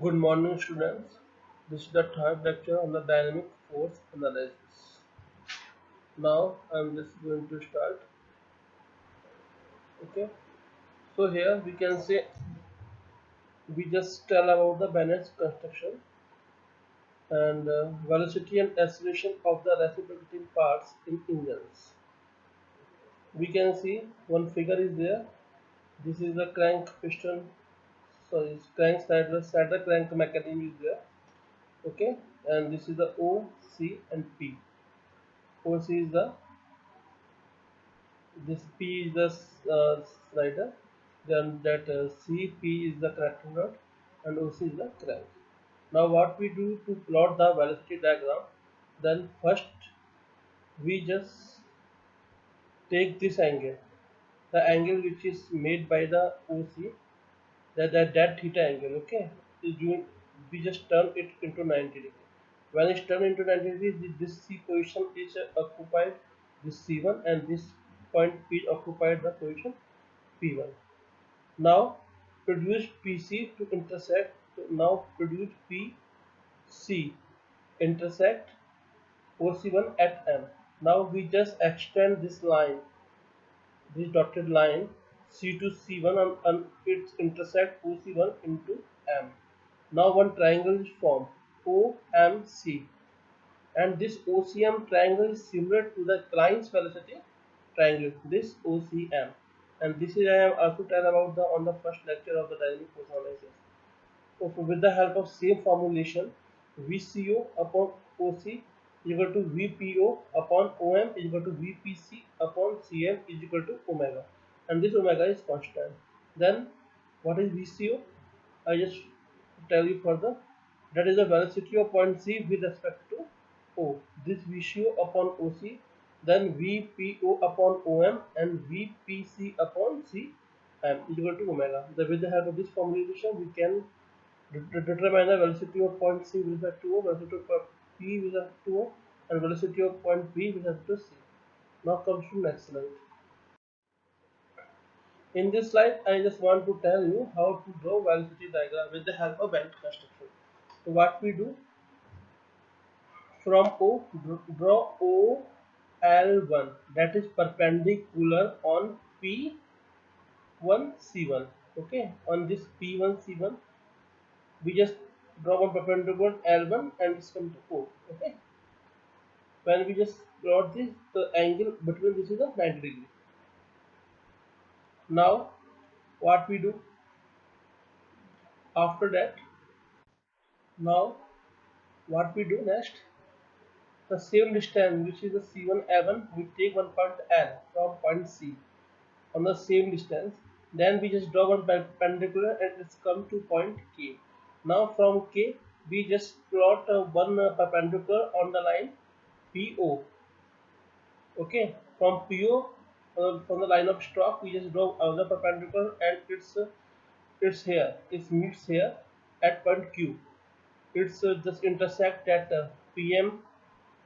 Good morning, students. This is the third lecture on the dynamic force analysis. Now I'm just going to start. Okay. So here we can say we just tell about the Bennett's construction and velocity and acceleration of the reciprocating parts in engines. We can see one figure is there. This is the crank piston. Sorry, crank saddle crank mechanism is there. Okay, and this is the O, C, and P. OC is the this P is the slider, then that CP is the connecting rod, and OC is the crank. Now what we do to plot the velocity diagram, then first we just take this angle, the angle which is made by the OC, that theta angle, okay, we just turn it into 90 degree. When it's turned into 90 degree, this C position is occupied this C1 and this point P occupied the position P1. Now produce PC to intersect. Now produce PC intersect OC1 at M. Now we just extend this line, this dotted line C to C1 and it intersect OC1 into M. Now one triangle is formed OMC, and this OCM triangle is similar to the Klein's velocity triangle, this OCM, and this is I have also tell about the on the first lecture of the dynamic force analysis. So with the help of same formulation, VCO upon OC is equal to VPO upon OM is equal to VPC upon CM is equal to omega, and this omega is constant. Then what is VCO? I just tell you further. That is the velocity of point C with respect to O. This VCO upon OC, then VPO upon OM, and VPC upon CM is equal to omega. With the help of this formulation, we can determine the velocity of point C with respect to O, velocity of P with respect to O, and velocity of point P with respect to C. Now comes to next slide. In this slide, I just want to tell you how to draw velocity diagram with the help of bend construction. So what we do, from O, draw OL1 that is perpendicular on P1C1. Okay, on this P1C1, we just draw one perpendicular L1 and this comes to O. Okay, when we just plot this, the angle between this is a 90 degree. Now what we do after that, now what we do next, the same distance which is the C1 we take one point L from point C on the same distance, then we just draw one perpendicular and it's come to point K. Now from K we just plot one perpendicular on the line PO. Okay, from PO, from the line of stroke we just draw another perpendicular and it's here, it meets here at point Q. It's just intersect at PM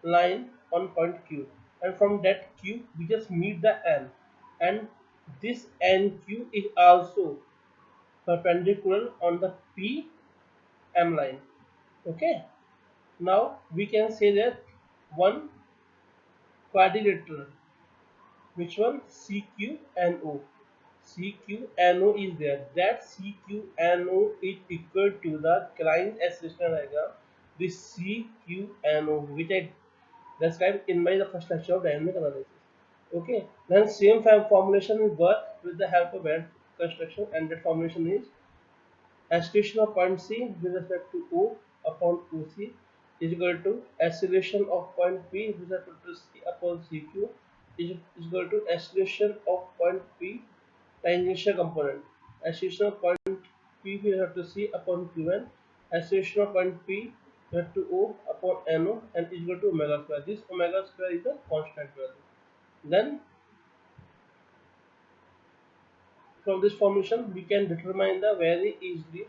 line on point Q, and from that Q we just meet the N, and this NQ is also perpendicular on the PM line. Okay, now we can say that one quadrilateral, which one, CQNO. CQNO is there. That CQNO is equal to the Klein's acceleration diagram. This CQNO, which I described in my the first lecture of dynamic analysis. Okay, then same formulation will work with the help of band construction, and that formulation is acceleration of point C with respect to O upon OC is equal to acceleration of point P with respect to C upon CQ is equal to acceleration of point P tangential component. Acceleration of point P with respect to C upon Qn, acceleration of point P with respect to O upon NO, and is equal to omega square. This omega square is a constant value. Then from this formulation we can determine the very easily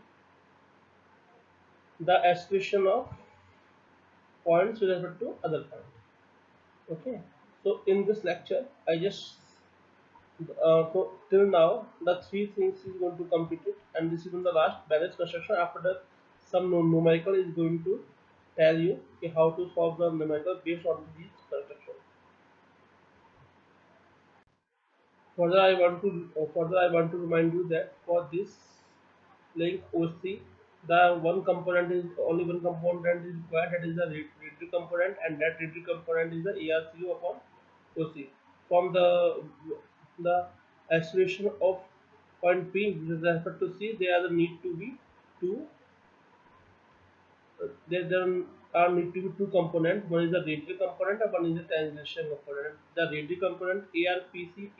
the acceleration of points with respect to other point. Okay, so in this lecture I just so till now the three things is going to complete it, and this is in the last balance construction. After that some numerical is going to tell you how to solve the numerical based on these construction. Further I want to remind you that for this link OC, the one component is only one component is required, that is the reading component, and that reading component is the ARCU upon OC. From the acceleration of point P with respect to C, there need to be two there are need to be two components. One is the radial component and one is the tangential component. The radial component ARPC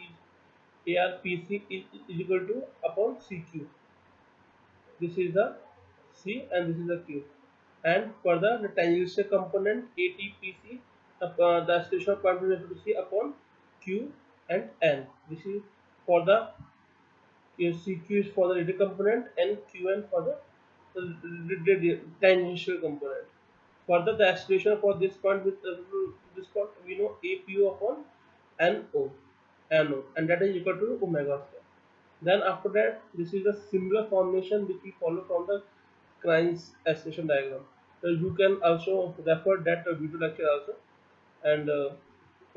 is equal to upon CQ. This is the C and this is the Q. And further, the tangential component ATPC, the acceleration of point is equal to C upon Q and N. This is for the CQ is for the radial component and Qn for the tangential component. Further, the acceleration for this point with this point we know APO upon NO, and that is equal to omega square. Then after that, this is the similar formation which we follow from the Krein's acceleration diagram. So you can also refer that video lecture also. And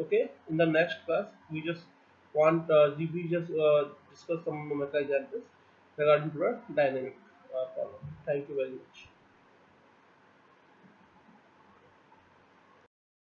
okay, in the next class we just discuss some numerical examples regarding to the dynamic problem. Thank you very much.